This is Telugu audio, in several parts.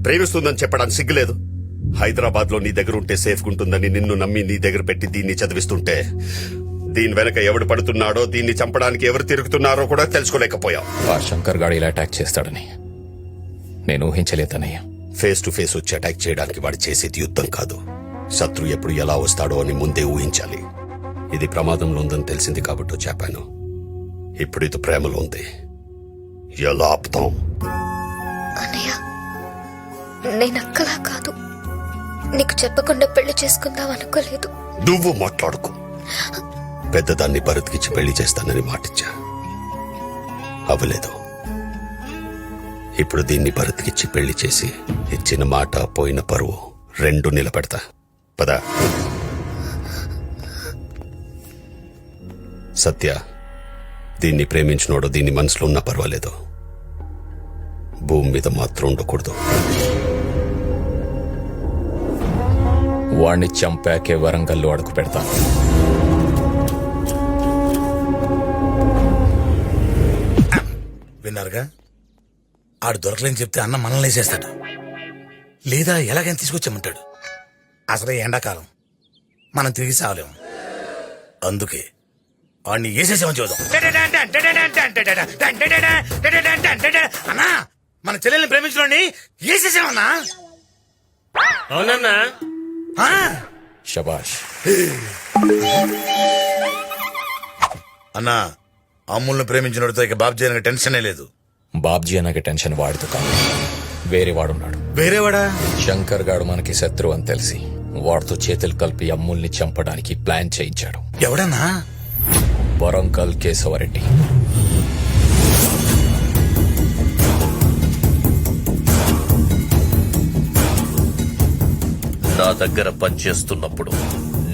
ప్రేమిస్తుందని చెప్పడానికి సిగ్గులేదు. హైదరాబాద్ లో నీ దగ్గర ఉంటే సేఫ్ ఉంటుందని నిన్ను నమ్మి నీ దగ్గర పెట్టి దీన్ని చదివిస్తుంటే దీని వెనక ఎవడు పడుతున్నాడో, దీన్ని చంపడానికి ఎవరు తిరుగుతున్నారో కూడా తెలుసుకోలేకపోయావు. ఆ శంకర్ గాడు ఇలా అటాక్ చేస్తాడని నేను ఊహించలేదన్నయ్య. ఫేస్ టు ఫేస్ వచ్చి అటాక్ చేయడానికి వాడు చేసేది యుద్ధం కాదు. శత్రు ఎప్పుడు ఎలా వస్తాడో అని ముందే ఊహించాలి. ఇది ప్రమాదంలో ఉందని తెలిసింది కాబట్టి చెప్పాను. ఇప్పుడు ఇది ప్రేమలో ఉంది. ఎలా ఆపుతాం? అన్నయ్య, నేనక్కలా కాదు. నీకు చెప్పకుండా పెళ్లి చేసుకుందాం అనుకోలేదు. నువ్వు మాట్లాడుకో. పెద్దదాన్ని భరత్కిచ్చి పెళ్లి చేస్తానని మాటిచ్చా, అవ్వలేదు. ఇప్పుడు దీన్ని భరత్కిచ్చి పెళ్లి చేసి ఇచ్చిన మాట పోయిన పరువు రెండు నిలబెడతా. పద. సత్య, దీన్ని ప్రేమించినోడు దీన్ని మనసులో ఉన్నా పర్వాలేదు, భూమి మీద మాత్రం ఉండకూడదు. వాణ్ణి చంపాకే వరంగల్లో అడుగు పెడతాను. విన్నారుగా, ఆడు దొరకలేని చెప్తే అన్న మనల్ని వేసేస్తాడు, లేదా ఎలాగైనా తీసుకొచ్చామంటాడు. అసలే ఎండాకాలం, మనం తిరిగి సావలేము. అందుకే వాడిని వేసేసామని చూద్దాం. అన్నా, మన చెల్లెల్ని ప్రేమించడాన్ని వేసేసామన్నా. అవునన్నా. శబాష్. అన్నా, అమ్ముల్ని ప్రేమించినోడితో ఇక బాబ్జీ అనగా టెన్షనే లేదు. బాబ్జీ అనగా టెన్షన్ వాడితో కాదు, వేరే వాడున్నాడు. వేరేవాడా? శంకర్ గాడు మనకి శత్రువు అని తెలిసి వాడితో చేతులు కలిపి అమ్ముల్ని చంపడానికి ప్లాన్ చేయించాడు. ఎవడన్నా? వరంగల్ కేశవరెడ్డి. నా దగ్గర పనిచేస్తున్నప్పుడు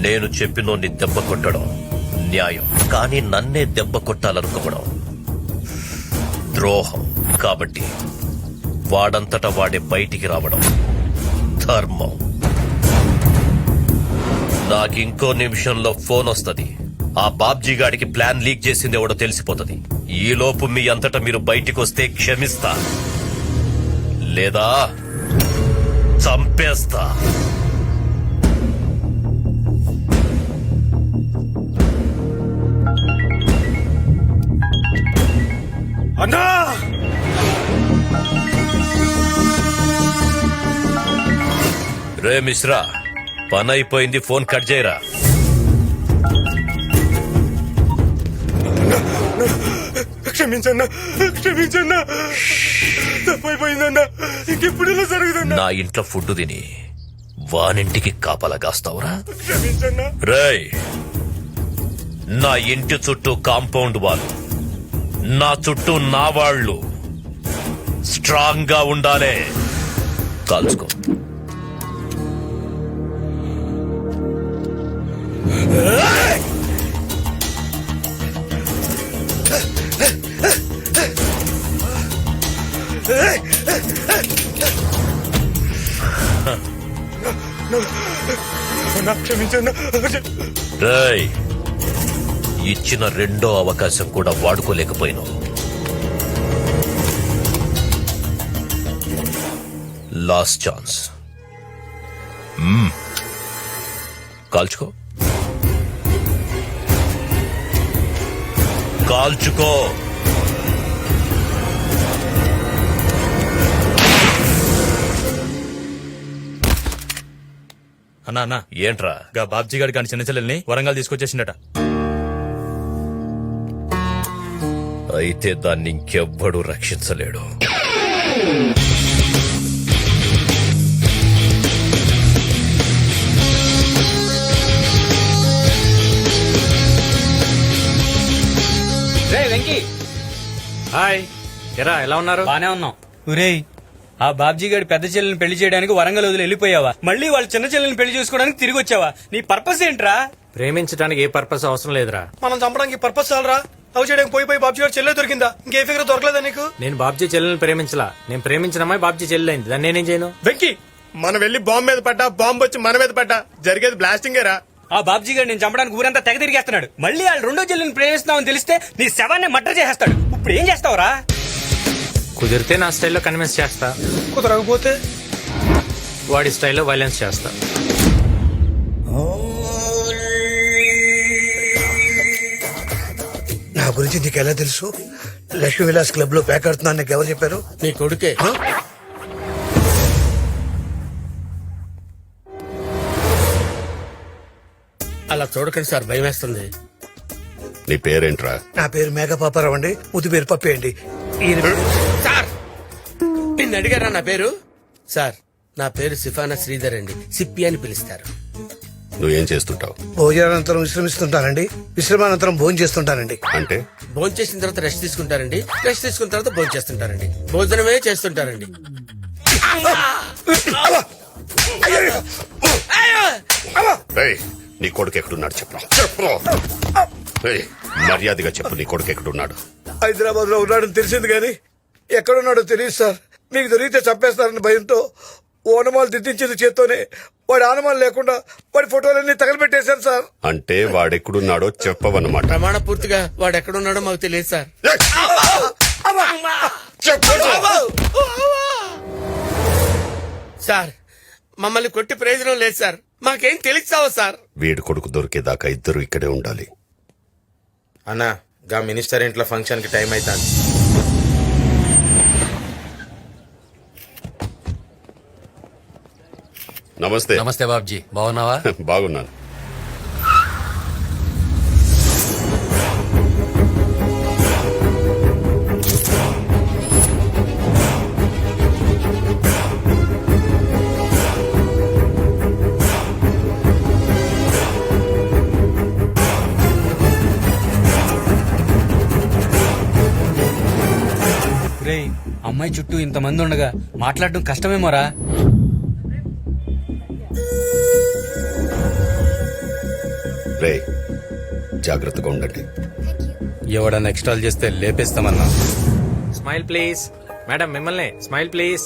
నేను చెప్పినోన్ని దెబ్బ కొట్టడం న్యాయం, కానీ నన్నే దెబ్బ కొట్టాలనుకోవడం ద్రోహం. కాబట్టి వాడంతటా వాడే బయటికి రావడం ధర్మం. నాకింకో నిమిషంలో ఫోన్ వస్తది. ఆ బాబ్జీ గాడికి ప్లాన్ లీక్ చేసింది ఎవడో తెలిసిపోతుంది. ఈలోపు మీ అంతటా మీరు బయటికి వస్తే క్షమిస్తా, లేదా చంపేస్తా. అన్నా! రే మిశ్రా, పని అయిపోయింది, ఫోన్ కట్ చేయరా. క్షమించన్నా, క్షమించన్నా, తప్పైపోయిందన్నా. ఇంకెప్పుడు ఇలా జరుగుతుందా? నా ఇంట్లో ఫుడ్ తిని వానింటికి కాపలా కాస్తావురా? క్షమించన్నా. రేయ్, నా ఇంటి చుట్టూ కాంపౌండ్ వాళ్ళు, నా చుట్టూ నా వాళ్ళు స్ట్రాంగ్ గా ఉండాలి. కాల్చుకో. రేయ్, ఇచ్చిన రెండో అవకాశం కూడా వాడుకోలేకపోయినావు. Last chance. కాల్చుకో, కాల్చుకో. అన్నా అన్నా, ఏంట్రా? గా బాబ్జీ గారి కానీ చిన్న చెల్లెల్ని వరంగల్ తీసుకొచ్చేసిండట. అయితే దాన్ని ఇంకెవ్వడూ రక్షించలేడు. వెంకీ, హాయ్. ఎరా, ఎలా ఉన్నారు? బానే ఉన్నాం. ఒరేయ్, ఆ బాబ్జీ గారి పెద్ద చెల్లెని పెళ్లి చేయడానికి వరంగల్ వదిలి వెళ్ళిపోయావా? మళ్ళీ వాళ్ళ చిన్న చెల్లెని పెళ్లి చేసుకోవడానికి తిరిగి వచ్చావా? నీ పర్పస్ ఏంట్రా? ప్రేమించడానికి ఏ పర్పస్ అవసరం లేదురా. మనం చంపడానికి పర్పస్ చాలరా? అవి చేయడానికి పోయి బాబ్జీ గారు చెల్లె దొరికిందా? ఇంకే ఫిగర్ దొరకలేదా నీకు? నేను బాబ్జీ చెల్లెల్ని ప్రేమించలా. నేను ప్రేమించిన అమ్మాయి బాబ్జీ చెల్లెలైంది. దాన్ని నేనేం చేయను? వెంకీ, మనం వెళ్లి బాంబు మీద పడ్డా, బాంబు వచ్చి మన మీద పడ్డా జరిగేది బ్లాస్టింగేరా? ఆ బాబ్జీ గారు నేను చంపడానికి ఊరంతా తెగ తిరిగేస్తున్నాడు. మళ్ళీ వాళ్ళు రెండో చెల్లెని ప్రేమిస్తున్నావని తెలిస్తే నీ శవాన్ని మర్డర్ చేసేస్తాడు. ఇప్పుడు ఏం చేస్తావురా? కుదిరితే నా స్టైల్లో కన్విన్స్ చేస్తా. కుదరకపోతే వాడి స్టైల్లో వైలెన్స్ చేస్తా. నా గురించి నీకు ఎలా తెలుసు? లక్ష్మీ విలాస్ క్లబ్ లో ప్యాక్ ఆడుతున్నాను నీకు ఎవరు చెప్పారు? నీ కొడుకే. అలా చూడకండి సార్, భయం వేస్తుంది. నీ పేరేంట్రా? నా పేరు మేఘపాపారావు అండి, ముద్దు పేరు పప్పి అండి. ఈయన పేరు- సార్ నిన్ను అడిగారా నా పేరు? సార్ నా పేరు సిఫానా శ్రీధర్ అండి, సిప్పి అని పిలుస్తారు. నువ్వేం చేస్తుంటావు? భోజనానంతరం విశ్రమిస్తుంటానండి, విశ్రమానంతరం భోజనం చేస్తుంటానండి. అంటే భోజనం చేసిన తర్వాత రెస్ట్ తీసుకుంటారండి, రెస్ట్ తీసుకున్న తర్వాత భోజనం చేస్తుంటారండి, భోజనమే చేస్తుంటారండి. రేయ్, నీ కొడుకు ఎక్కడున్నాడు చెప్పరా? చెప్పరా? రేయ్, మర్యాదగా చెప్పు, నీ కొడుకు ఎక్కడున్నాడు? హైదరాబాద్ లో ఉన్నాడని తెలిసింది కానీ ఎక్కడున్నాడో తెలియదు సార్. మీకు దొరికితే చంపేస్తారని భయంతో ఓనమాలు దిద్దించింది చేత్తోనే. వాడి ఆనమాలు లేకుండా వాడి ఫోటోలన్నీ తగలబెట్టేశాను సార్. అంటే వాడెక్కడున్నాడో చెప్పవన్నమాట. ప్రమాణ పూర్తిగా వాడు ఎక్కడున్నాడో మాకు తెలియదు సార్. సార్ మమ్మల్ని కొట్టి ప్రయోజనం లేదు సార్, మాకేం తెలుస్తావా సార్? వీడి కొడుకు దొరికేదాకా ఇద్దరు ఇక్కడే ఉండాలి. అన్నా గా మినిస్టర్ ఇంట్లో ఫంక్షన్ కి టైం అవుతాను. నమస్తే. నమస్తే బాబ్జీ, బాగున్నావా? బాగున్నాను. రేయ్, అమ్మాయి చుట్టూ ఇంతమంది ఉండగా మాట్లాడడం కష్టమేమోరా. రేయ్, జాగ్రత్తగా ఉండండి. ఎవడన్నా ఎక్స్ట్రాల్ చేస్తే లేపేస్తామన్నా. Smile please. మేడం మిమ్మల్ని స్మైల్ ప్లీజ్.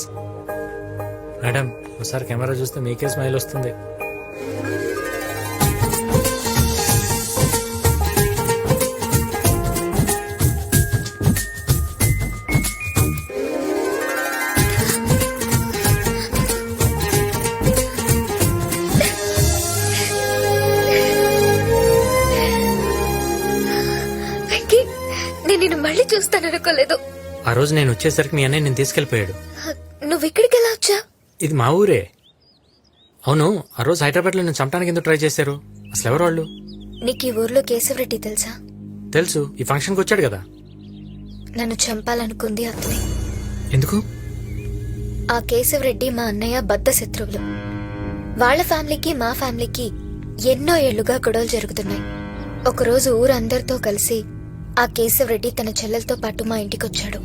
మేడం ఒకసారి కెమెరా చూస్తే మీకే స్మైల్ వస్తుంది. వెంకీ, నేను నిన్ను మళ్ళీ చూస్తాననుకోలేదు. ఆ రోజు నేను వచ్చేసరికి మీ అన్నయ్య నేను తీసుకెళ్లిపోయాడు. నువ్వు ఇక్కడికి ఎలా వచ్చా? ఇది మా ఊరే. అవును, ఆ రోజు హైదరాబాద్ లో నేను చంపడానికి ఎందుకు ట్రై చేశారు? అసలు ఎవరు వాళ్ళు? నీకు ఈ ఊర్లో కేశవరెడ్డి తెలుసా? తెలుసు, ఈ ఫంక్షన్ కి వచ్చాడు కదా. నన్ను చంపాలనుకుంది అతనే. ఎందుకు? ఆ కేశవరెడ్డి మా అన్నయ్య బద్ద శత్రువులు. వాళ్ళ ఫ్యామిలీకి మా ఫ్యామిలీకి ఎన్నో ఏళ్లుగా గొడవలు జరుగుతున్నాయి. ఒకరోజు ఊరందరితో కలిసి ఆ కేశవరెడ్డి తన చెల్లెలతో పాటు మా ఇంటికొచ్చాడు.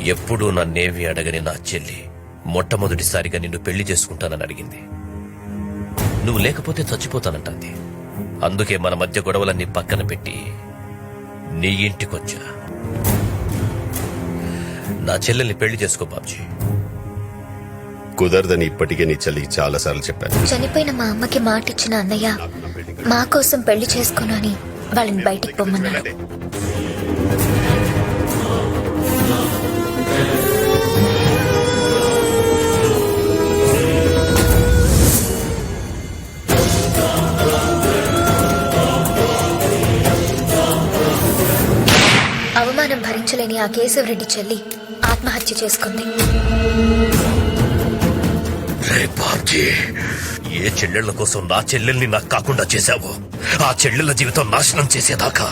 ఎప్పుడూ నన్నేమి అడగని నా చెల్లి మొట్టమొదటిసారిగా నిన్ను పెళ్లి చేసుకుంటానని అడిగింది. నువ్వు లేకపోతే చచ్చిపోతానంటుంది. అందుకే మన మధ్య గొడవలన్నీ పక్కన పెట్టి నీ ఇంటికొచ్చా. నా చెల్లెల్ని పెళ్లి చేసుకో బాబ్జీ. కుదరదని ఇప్పటికే నీ చెల్లికి చాలా సార్లు చెప్పాను. చనిపోయిన మా అమ్మకి మాటిచ్చిన అన్నయ్య మా కోసం పెళ్లి చేసుకోను అని వాళ్ళని బయటికి పొమ్మన్నాడు. అవమానం భరించలేని ఆ కేశవరెడ్డి చెల్లి ఆత్మహత్య చేసుకుంది. రే బాబ్జీ, ఏ చెల్లెళ్ల కోసం నా చెల్లెల్ని నాకు కాకుండా చేశావో ఆ చెల్లెళ్ల జీవితం నాశనం చేసేదాకా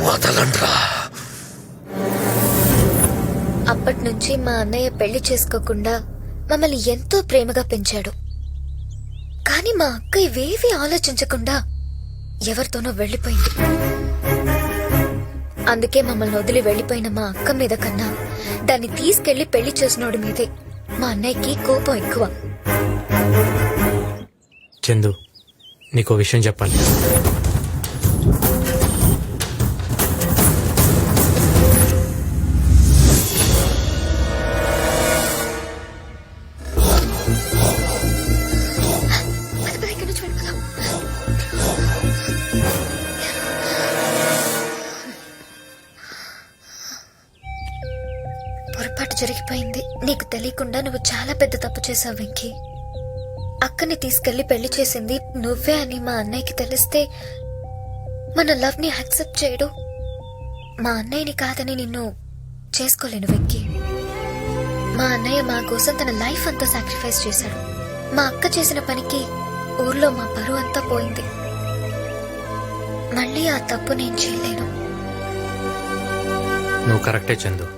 వదలండ్రా. అప్పటి నుంచి మా అన్నయ్య పెళ్లి చేసుకోకుండా మమ్మల్ని ఎంతో ప్రేమగా పెంచాడు. కానీ మా అక్క ఇవేవీ ఆలోచించకుండా ఎవరితోనో వెళ్లిపోయింది. అందుకే మమ్మల్ని వదిలి వెళ్లిపోయిన మా అక్క మీద కన్నా దాన్ని తీసుకెళ్లి పెళ్లి చేసినోడి మీదే మా అన్నయ్యకి కోపం ఎక్కువ. చందు, నీకో విషయం చెప్పాలి. ఇక్కడి నుంచి వెళ్ళిపోదాం. పొరపాటు జరిగిపోయింది. నీకు తెలియకుండా నువ్వు చాలా పెద్ద తప్పు చేసావు వెంకీ. అక్కని తీసుకెళ్లి పెళ్లి చేసింది నువ్వే అని మా అన్నయ్యకి తెలిస్తే మన లవ్ ని యాక్సెప్ట్ చేయడు. మా అన్నయ్యని కాదని నిన్ను చేసుకోలేను వెంకీ. మా అన్నయ్య మా కోసం తన లైఫ్ అంతా సాక్రిఫైస్ చేశాడు. మా అక్క చేసిన పనికి ఊర్లో మా పరువు అంతా పోయింది. మళ్ళీ ఆ తప్పు నేను చేయలేను. నువ్వు కరెక్టే చందు.